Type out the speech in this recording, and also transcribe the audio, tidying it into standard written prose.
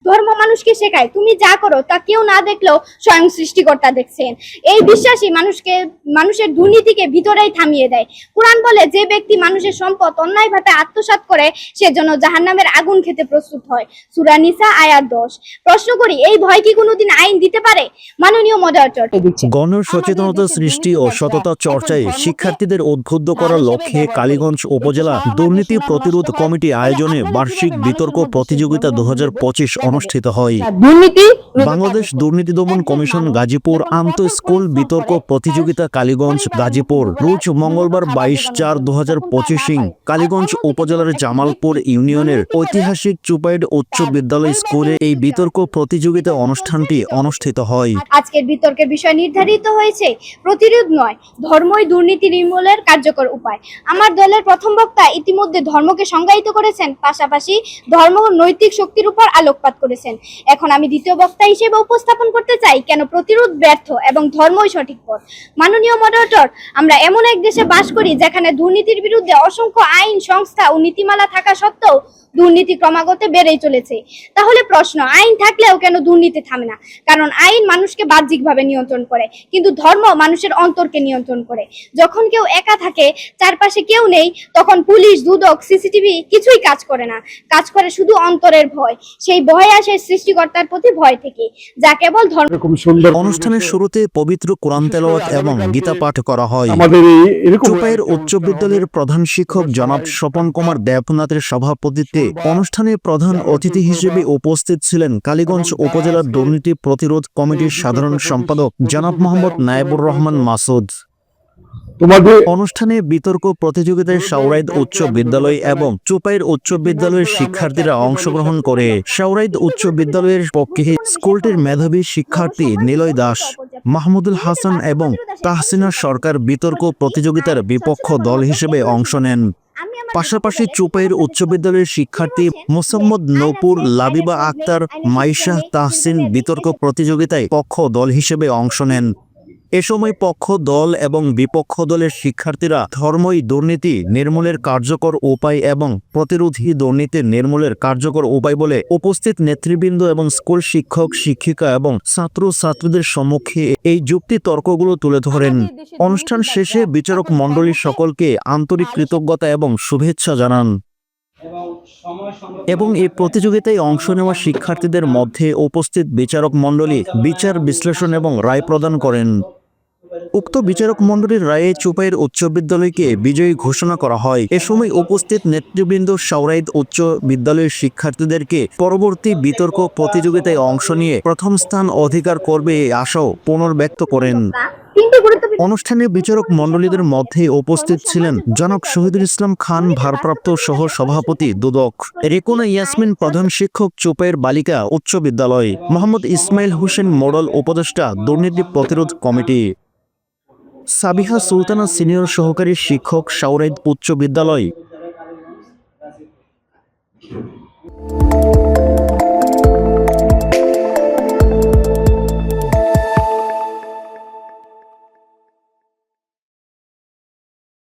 ধর্ম মানুষকে শেখায় তুমি যা করো তা কেউ না দেখলেও স্বয়ং সৃষ্টিকর্তা দেখছেন। এই বিশ্বাসই মানুষের দুর্নীতিকে ভিতরেই থামিয়ে দেয়। কোরআন বলে, যে ব্যক্তি মানুষের সম্পদ অন্যায়ভাবে আত্মসাৎ করে সে যেন জাহান্নামের আগুন খেতে প্রস্তুত হয়। সূরা নিসা আয়াত 10। প্রশ্ন করি, এই ভয় কি কোনোদিন আইন দিতে পারে? মাননীয় মডারেটর, গণ সচেতনতা সৃষ্টি ও সততা চর্চায় শিক্ষার্থীদের উদ্বুদ্ধ করার লক্ষ্যে কালীগঞ্জ উপজেলা দুর্নীতি প্রতিরোধ কমিটি আয়োজনে বার্ষিক বিতর্ক প্রতিযোগিতা 2025 অনুষ্ঠিত হয়। বাংলাদেশ দুর্নীতি দমন কমিশন গাজীপুর আন্ত স্কুল বিতর্ক প্রতিযোগিতা কালীগঞ্জ গাজীপুর রোজ মঙ্গলবার 22/4/2025 কালীগঞ্জ উপজেলার জামালপুর ইউনিয়নের ঐতিহাসিক চুপাইড উচ্চ বিদ্যালয় স্কুলে এই বিতর্ক প্রতিযোগিতা অনুষ্ঠানটি অনুষ্ঠিত হয়। আজকের বিতর্কের বিষয় নির্ধারিত হয়েছে প্রতিরোধ নয়, ধর্মই দুর্নীতি নির্মূলের কার্যকর উপায়। আমার দলের প্রথম বক্তা ইতিমধ্যে ধর্মকে সংজ্ঞায়িত করেছেন, পাশাপাশি ধর্ম নৈতিক শক্তির উপর আলোকপাত করেছেন। এখন আমি দ্বিতীয় বক্তা হিসেবে উপস্থাপন করতে চাই কেন প্রতিরোধ ব্যর্থ এবং ধর্মই সঠিক পথ। মাননীয় মডারেটর, আমরা এমন এক দেশে বাস করি যেখানে দুর্নীতির বিরুদ্ধে অসংখ্য আইন, সংস্থা ও নীতিমালা থাকা সত্ত্বেও দুর্নীতি ক্রমাগত বেড়েই চলেছে। তাহলে প্রশ্ন, আইন থাকলেও কেন দুর্নীতি থামে না? কারণ আইন মানুষকে বাহ্যিকভাবে নিয়ন্ত্রণ করে, কিন্তু ধর্ম মানুষের অন্তরকে নিয়ন্ত্রণ করে। যখন কেউ একা থাকে, চারপাশে কেউ নেই, তখন পুলিশ, দুদক, সিসিটিভি কিছুই কাজ করে না। কাজ করে শুধু অন্তরের ভয়। সেই ভয় আসে সৃষ্টিকর্তার প্রতি ভয় থেকে, যা কেবল ধর্ম। অনুষ্ঠানের শুরুতে পবিত্র কোরআন তেলাওয়াত এবং গীতা পাঠ করা হয়। চুপাইয়ের উচ্চ বিদ্যালয়ের প্রধান শিক্ষক জনাব স্বপন কুমার দেবনাথের সভাপতিত্বে অনুষ্ঠানে প্রধান অতিথি হিসেবে উপস্থিত ছিলেন কালীগঞ্জ উপজেলার দুর্নীতি প্রতিরোধ কমিটির সাধারণ সম্পাদক জনাব মোহাম্মদ নায়েবুর রহমান মাসুদ। অনুষ্ঠানে বিতর্ক প্রতিযোগিতায় শাওরাইদ উচ্চ বিদ্যালয় এবং চুপাইর উচ্চ বিদ্যালয়ের শিক্ষার্থীরা অংশগ্রহণ করে। শাওরাইদ উচ্চ বিদ্যালয়ের পক্ষে স্কুলটির মেধাবী শিক্ষার্থী নিলয় দাস, মাহমুদুল হাসান এবং তাহসিনা সরকার বিতর্ক প্রতিযোগিতার বিপক্ষ দল হিসেবে অংশ নেন। পাশাপাশি চুপাইর উচ্চ বিদ্যালয়ের শিক্ষার্থী মোসাম্মদ নূপুর, লাবিবা আক্তার, মাইশা তাহসিন বিতর্ক প্রতিযোগিতায় পক্ষ দল হিসেবে অংশ নেন। এ সময় পক্ষ দল এবং বিপক্ষ দলের শিক্ষার্থীরা ধর্মই দুর্নীতি নির্মূলের কার্যকর উপায় এবং প্রতিরোধী দুর্নীতি নির্মূলের কার্যকর উপায় বলে উপস্থিত নেতৃবৃন্দ এবং স্কুল শিক্ষক, শিক্ষিকা এবং ছাত্রছাত্রীদের সম্মুখে এই যুক্তি তর্কগুলো তুলে ধরেন। অনুষ্ঠান শেষে বিচারক মণ্ডলী সকলকে আন্তরিক কৃতজ্ঞতা এবং শুভেচ্ছা জানান এবং এই প্রতিযোগিতায় অংশ নেওয়া শিক্ষার্থীদের মধ্যে উপস্থিত বিচারক মণ্ডলী বিচার বিশ্লেষণ এবং রায় প্রদান করেন। উক্ত বিচারক মণ্ডলীর রায়ে চুপাইয়ের উচ্চ বিদ্যালয়কে বিজয়ী ঘোষণা করা হয়। এ সময় উপস্থিত নেতৃবৃন্দ শাওরাইদ উচ্চ বিদ্যালয়ের শিক্ষার্থীদেরকে পরবর্তী বিতর্ক প্রতিযোগিতায় অংশ নিয়ে প্রথম স্থান অধিকার করবে এই আশাও পুনর্ব্যক্ত করেন। অনুষ্ঠানে বিচারক মণ্ডলীদের মধ্যে উপস্থিত ছিলেন জনাব শহীদুল ইসলাম খান, ভারপ্রাপ্ত সহ সভাপতি দুদক, রেকুনা ইয়াসমিন, প্রধান শিক্ষক চুপাইয়ের বালিকা উচ্চ বিদ্যালয়, মোহাম্মদ ইসমাইল হোসেন, মোডল উপদেষ্টা দুর্নীতি প্রতিরোধ কমিটি, সাবিহা সুলতানা, সিনিয়র সহকারী শিক্ষক শাওরাইদ উচ্চ বিদ্যালয়।